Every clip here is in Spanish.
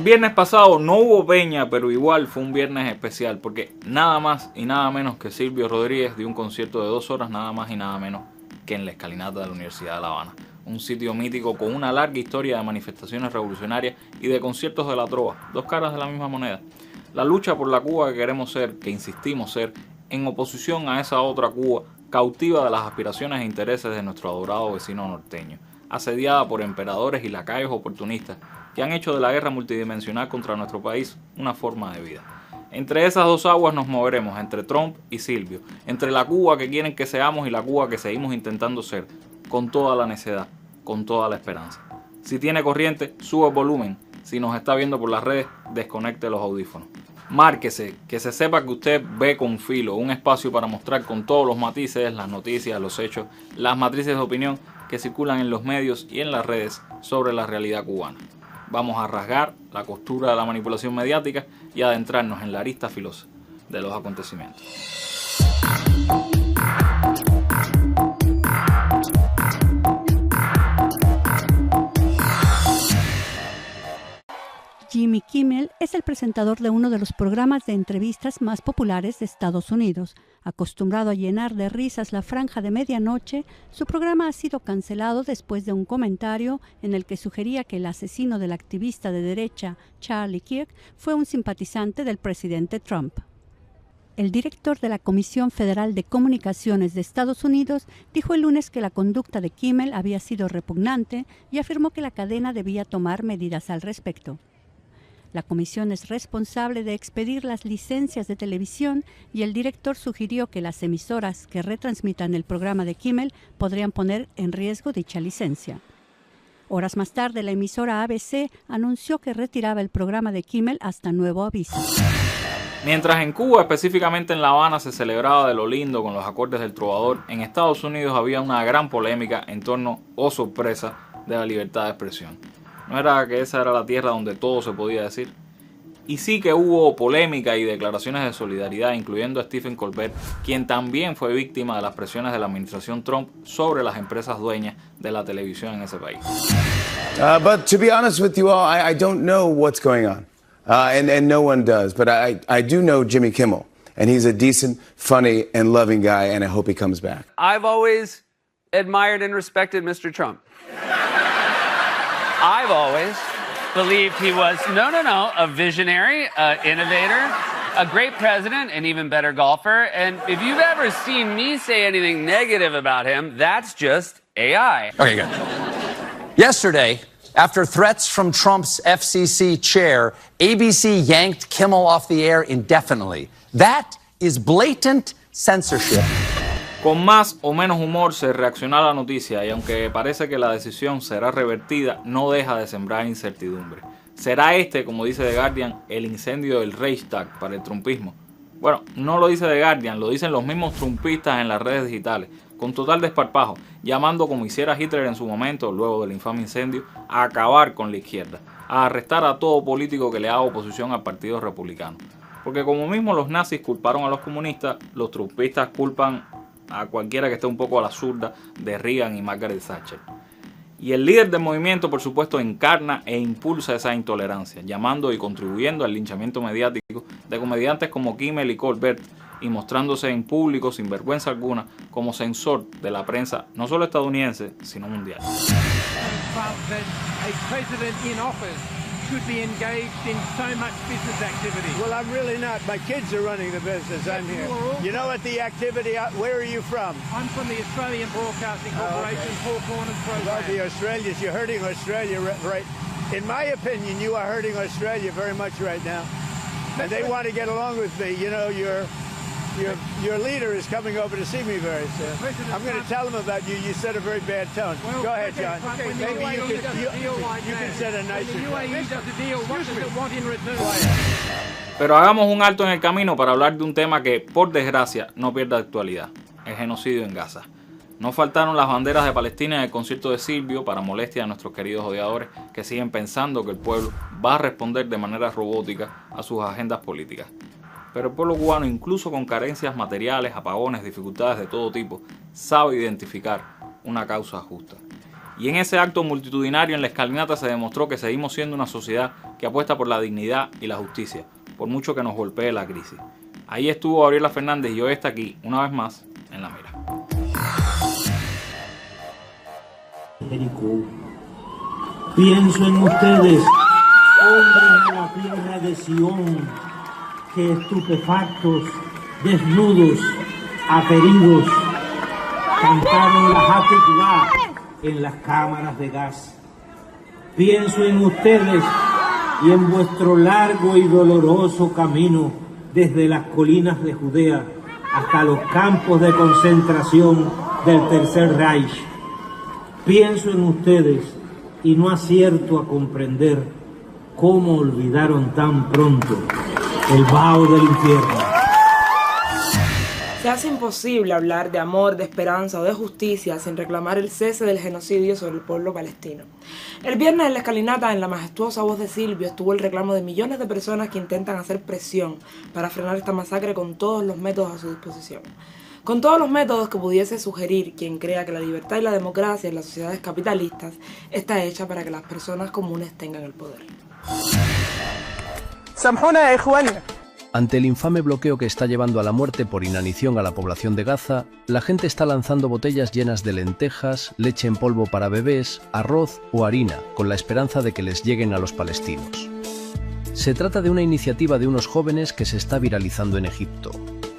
El viernes pasado no hubo peña, pero igual fue un viernes especial porque nada más y nada menos que Silvio Rodríguez dio un concierto de 2 horas, nada más y nada menos que en la escalinata de la Universidad de La Habana. Un sitio mítico con una larga historia de manifestaciones revolucionarias y de conciertos de la trova, dos caras de la misma moneda. La lucha por la Cuba que queremos ser, que insistimos ser, en oposición a esa otra Cuba, cautiva de las aspiraciones e intereses de nuestro adorado vecino norteño, asediada por emperadores y lacayos oportunistas que han hecho de la guerra multidimensional contra nuestro país una forma de vida. Entre esas dos aguas nos moveremos, entre Trump y Silvio, entre la Cuba que quieren que seamos y la Cuba que seguimos intentando ser, con toda la necedad, con toda la esperanza. Si tiene corriente, sube el volumen. Si nos está viendo por las redes, desconecte los audífonos. Márquese, que se sepa que usted ve con filo, un espacio para mostrar con todos los matices, las noticias, los hechos, las matrices de opinión que circulan en los medios y en las redes sobre la realidad cubana. Vamos a rasgar la costura de la manipulación mediática y adentrarnos en la arista filosa de los acontecimientos. Jimmy Kimmel es el presentador de uno de los programas de entrevistas más populares de Estados Unidos. Acostumbrado a llenar de risas la franja de medianoche, su programa ha sido cancelado después de un comentario en el que sugería que el asesino del activista de derecha Charlie Kirk fue un simpatizante del presidente Trump. El director de la Comisión Federal de Comunicaciones de Estados Unidos dijo el lunes que la conducta de Kimmel había sido repugnante y afirmó que la cadena debía tomar medidas al respecto. La comisión es responsable de expedir las licencias de televisión y el director sugirió que las emisoras que retransmitan el programa de Kimmel podrían poner en riesgo dicha licencia. Horas más tarde, la emisora ABC anunció que retiraba el programa de Kimmel hasta nuevo aviso. Mientras en Cuba, específicamente en La Habana, se celebraba de lo lindo con los acordes del trovador, en Estados Unidos había una gran polémica en torno, oh sorpresa, de la libertad de expresión. ¿No era que esa era la tierra donde todo se podía decir? Y sí que hubo polémica y declaraciones de solidaridad, incluyendo a Stephen Colbert, quien también fue víctima de las presiones de la administración Trump sobre las empresas dueñas de la televisión en ese país. But to be honest with you all, I don't know what's going on. And no one does. But I do know Jimmy Kimmel. And he's a decent, funny, and loving guy, and I hope he comes back. I've always admired and respected Mr. Trump. I've always believed he was, a visionary, innovator, a great president, an even better golfer. And if you've ever seen me say anything negative about him, that's just AI. Okay, good. Yesterday, after threats from Trump's FCC chair, ABC yanked Kimmel off the air indefinitely. That is blatant censorship. Con más o menos humor se reacciona a la noticia y aunque parece que la decisión será revertida, no deja de sembrar incertidumbre. ¿Será este, como dice The Guardian, el incendio del Reichstag para el trumpismo? Bueno, no lo dice The Guardian, lo dicen los mismos trumpistas en las redes digitales, con total desparpajo, llamando como hiciera Hitler en su momento, luego del infame incendio, a acabar con la izquierda, a arrestar a todo político que le haga oposición al Partido Republicano. Porque como mismo los nazis culparon a los comunistas, los trumpistas culpan a cualquiera que esté un poco a la zurda de Reagan y Margaret Thatcher. Y el líder del movimiento, por supuesto, encarna e impulsa esa intolerancia, llamando y contribuyendo al linchamiento mediático de comediantes como Kimmel y Colbert, y mostrándose en público sin vergüenza alguna como censor de la prensa no solo estadounidense, sino mundial. Should be engaged in so much business activity. Well, I'm really not. My kids are running the business. I'm here. You know what the activity, where are you from? I'm from the Australian Broadcasting Corporation, Four Corners program. Well, the Australians, you're hurting Australia, right? In my opinion, you are hurting Australia very much right now. And they want to get along with me. You know, your leader is coming over to see me very soon. I'm going to tell him about you. You set a very bad tone. Well, go ahead, John. When the Maybe you can set a nicer tone. When the UAE does a deal, what does it want in return? Pero hagamos un alto en el camino para hablar de un tema que, por desgracia, no pierde actualidad: el genocidio en Gaza. No faltaron las banderas de Palestina en el concierto de Silvio para molestia de nuestros queridos odiadores que siguen pensando que el pueblo va a responder de manera robótica a sus agendas políticas. Pero el pueblo cubano, incluso con carencias materiales, apagones, dificultades de todo tipo, sabe identificar una causa justa. Y en ese acto multitudinario en la escalinata se demostró que seguimos siendo una sociedad que apuesta por la dignidad y la justicia, por mucho que nos golpee la crisis. Ahí estuvo Gabriela Fernández y hoy está aquí, una vez más, en La Mira. Jericó. Pienso en ustedes, hombres de la tierra de Sion, que estupefactos, desnudos, ateridos, cantaron la Hatikvah en las cámaras de gas. Pienso en ustedes y en vuestro largo y doloroso camino desde las colinas de Judea hasta los campos de concentración del Tercer Reich. Pienso en ustedes y no acierto a comprender cómo olvidaron tan pronto el vaho del infierno. Se hace imposible hablar de amor, de esperanza o de justicia sin reclamar el cese del genocidio sobre el pueblo palestino. El viernes en la escalinata, en la majestuosa voz de Silvio, estuvo el reclamo de millones de personas que intentan hacer presión para frenar esta masacre con todos los métodos a su disposición. Con todos los métodos que pudiese sugerir quien crea que la libertad y la democracia en las sociedades capitalistas está hecha para que las personas comunes tengan el poder. Ante el infame bloqueo que está llevando a la muerte por inanición a la población de Gaza, la gente está lanzando botellas llenas de lentejas, leche en polvo para bebés, arroz o harina, con la esperanza de que les lleguen a los palestinos. Se trata de una iniciativa de unos jóvenes que se está viralizando en Egipto.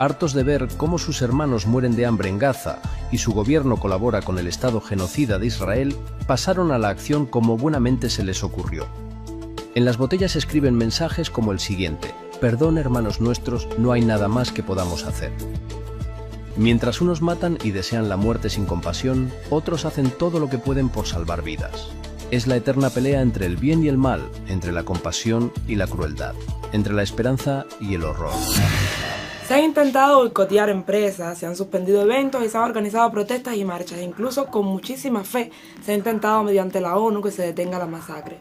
Hartos de ver cómo sus hermanos mueren de hambre en Gaza y su gobierno colabora con el Estado genocida de Israel, pasaron a la acción como buenamente se les ocurrió. En las botellas escriben mensajes como el siguiente: «Perdón, hermanos nuestros, no hay nada más que podamos hacer». Mientras unos matan y desean la muerte sin compasión, otros hacen todo lo que pueden por salvar vidas. Es la eterna pelea entre el bien y el mal, entre la compasión y la crueldad, entre la esperanza y el horror. Se han intentado boicotear empresas, se han suspendido eventos y se han organizado protestas y marchas. Incluso con muchísima fe se ha intentado mediante la ONU que se detenga la masacre.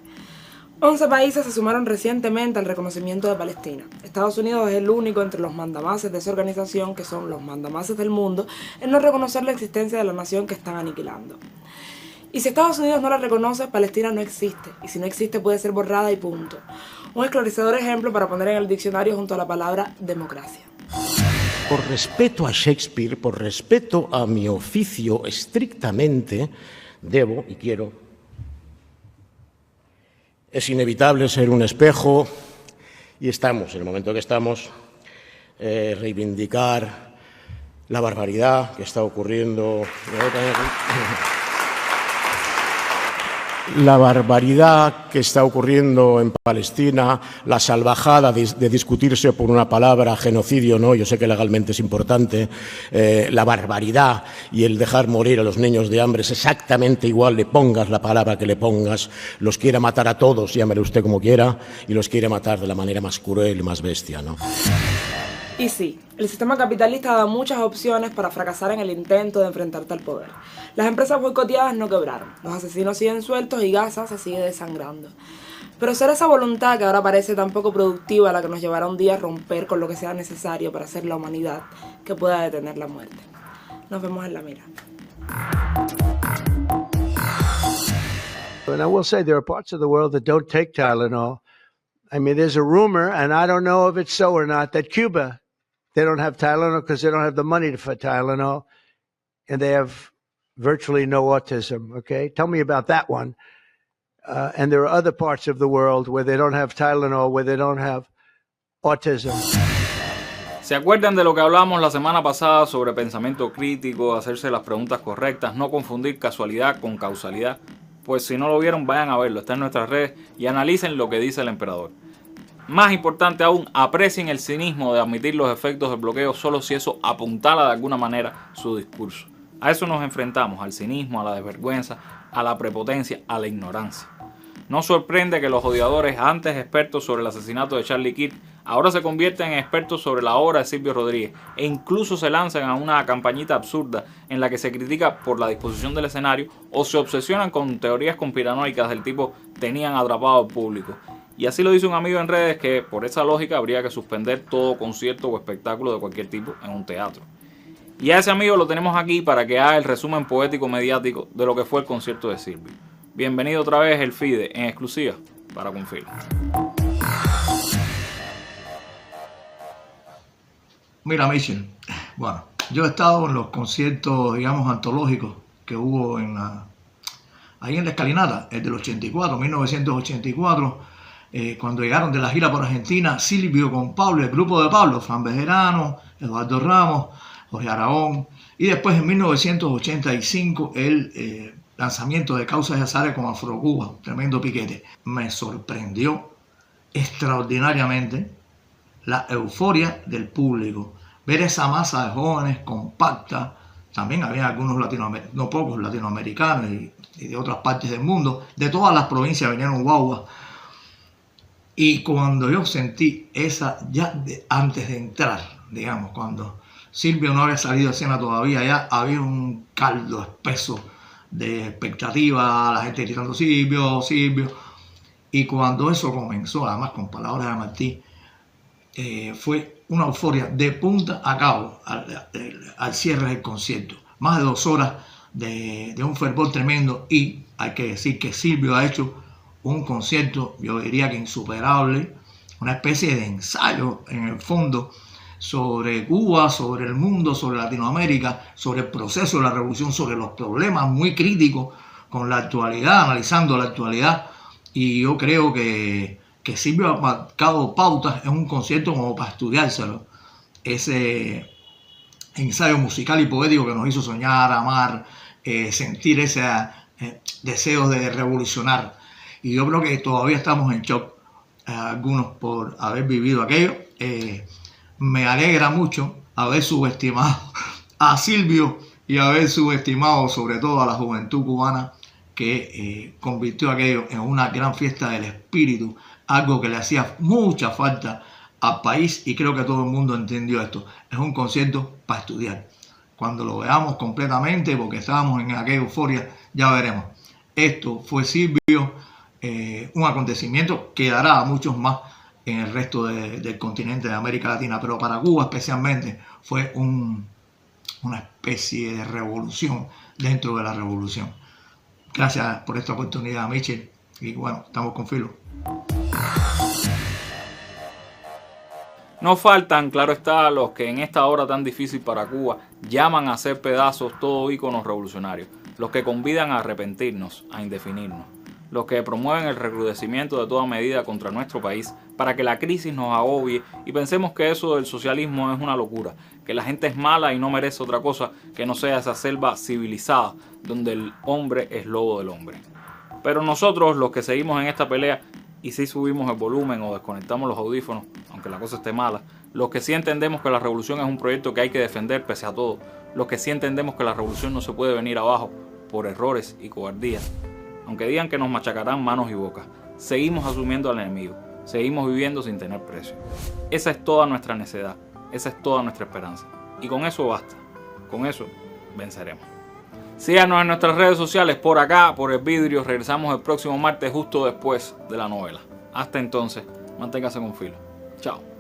11 países se sumaron recientemente al reconocimiento de Palestina. Estados Unidos es el único entre los mandamases de esa organización, que son los mandamases del mundo, en no reconocer la existencia de la nación que están aniquilando. Y si Estados Unidos no la reconoce, Palestina no existe. Y si no existe, puede ser borrada y punto. Un esclarecedor ejemplo para poner en el diccionario junto a la palabra democracia. Por respeto a Shakespeare, por respeto a mi oficio estrictamente, debo y quiero. Es inevitable ser un espejo, y estamos, en el momento que estamos, reivindicar la barbaridad que está ocurriendo. La barbaridad que está ocurriendo en Palestina, la salvajada de discutirse por una palabra, genocidio no, yo sé que legalmente es importante, la barbaridad y el dejar morir a los niños de hambre es exactamente igual, le pongas la palabra que le pongas, los quiere matar a todos, llámele usted como quiera, y los quiere matar de la manera más cruel y más bestia, ¿no? Y sí, el sistema capitalista da muchas opciones para fracasar en el intento de enfrentarte al poder. Las empresas boicoteadas no quebraron, los asesinos siguen sueltos y Gaza se sigue desangrando. Pero será esa voluntad que ahora parece tan poco productiva la que nos llevará un día a romper con lo que sea necesario para hacer la humanidad que pueda detener la muerte. Nos vemos en La Mira. And I will say there are parts of the world that don't take Tylenol. I mean, there's a rumor, and I don't know if it's so or not, that Cuba, they don't have Tylenol because they don't have the money for Tylenol, and they have virtually no autism, okay? Tell me about that one. And there are other parts of the world where they don't have Tylenol, where they don't have autism. ¿Se acuerdan de lo que hablamos la semana pasada sobre pensamiento crítico, hacerse las preguntas correctas, no confundir casualidad con causalidad? Pues si no lo vieron, vayan a verlo, está en nuestras redes y analicen lo que dice el emperador. Más importante aún, aprecien el cinismo de admitir los efectos del bloqueo solo si eso apuntala de alguna manera su discurso. A eso nos enfrentamos, al cinismo, a la desvergüenza, a la prepotencia, a la ignorancia. No sorprende que los odiadores, antes expertos sobre el asesinato de Charlie Kirk, ahora se convierten en expertos sobre la obra de Silvio Rodríguez e incluso se lanzan a una campañita absurda en la que se critica por la disposición del escenario o se obsesionan con teorías conspiranoicas del tipo tenían atrapado al público. Y así lo dice un amigo en redes que por esa lógica habría que suspender todo concierto o espectáculo de cualquier tipo en un teatro. Y a ese amigo lo tenemos aquí para que haga el resumen poético mediático de lo que fue el concierto de Silvio. Bienvenido otra vez el FIDE en exclusiva para Confirmo. Mira, Michel, bueno, yo he estado en los conciertos, digamos, antológicos que hubo ahí en la Escalinata, el del 1984, cuando llegaron de la gira por Argentina, Silvio con Pablo, el grupo de Pablo, Fran Bejerano, Eduardo Ramos, Jorge Aragón, y después en 1985 el lanzamiento de Causas y Azares con Afrocuba, tremendo piquete. Me sorprendió extraordinariamente la euforia del público, ver esa masa de jóvenes compacta. También había algunos latinoamericanos, no pocos latinoamericanos y de otras partes del mundo, de todas las provincias vinieron guaguas. Y cuando yo sentí esa, antes de entrar, digamos, cuando Silvio no había salido de escena todavía, ya había un caldo espeso de expectativa, la gente gritando Silvio, Silvio. Y cuando eso comenzó, además con palabras de Martí, fue una euforia de punta a cabo al cierre del concierto. Más de 2 horas de un fervor tremendo, y hay que decir que Silvio ha hecho un concierto, yo diría que insuperable, una especie de ensayo en el fondo sobre Cuba, sobre el mundo, sobre Latinoamérica, sobre el proceso de la revolución, sobre los problemas muy críticos con la actualidad, analizando la actualidad. Y yo creo que Silvio ha marcado pautas en un concierto como para estudiárselo. Ese ensayo musical y poético que nos hizo soñar, amar, sentir ese deseo de revolucionar. Y yo creo que todavía estamos en shock, algunos por haber vivido aquello. Me alegra mucho haber subestimado a Silvio y haber subestimado sobre todo a la juventud cubana, que convirtió aquello en una gran fiesta del espíritu, algo que le hacía mucha falta al país, y creo que todo el mundo entendió esto. Es un concierto para estudiar. Cuando lo veamos completamente, porque estábamos en aquella euforia, ya veremos. Esto fue Silvio, un acontecimiento que dará a muchos más en el resto del continente de América Latina, pero para Cuba especialmente fue una especie de revolución dentro de la revolución. Gracias por esta oportunidad, Michel, y bueno, estamos con Filo. No faltan, claro está, los que en esta hora tan difícil para Cuba llaman a hacer pedazos todo íconos revolucionarios, los que convidan a arrepentirnos, a indefinirnos, los que promueven el recrudecimiento de toda medida contra nuestro país para que la crisis nos agobie y pensemos que eso del socialismo es una locura, que la gente es mala y no merece otra cosa que no sea esa selva civilizada donde el hombre es lobo del hombre. Pero nosotros, los que seguimos en esta pelea, y si subimos el volumen o desconectamos los audífonos, aunque la cosa esté mala, los que sí entendemos que la revolución es un proyecto que hay que defender pese a todo, los que sí entendemos que la revolución no se puede venir abajo por errores y cobardía, aunque digan que nos machacarán manos y bocas, seguimos asumiendo al enemigo, seguimos viviendo sin tener precio. Esa es toda nuestra necedad, esa es toda nuestra esperanza, y con eso basta, con eso venceremos. Síganos en nuestras redes sociales, por acá, por el vidrio. Regresamos el próximo martes justo después de la novela. Hasta entonces, manténgase con Filo. Chao.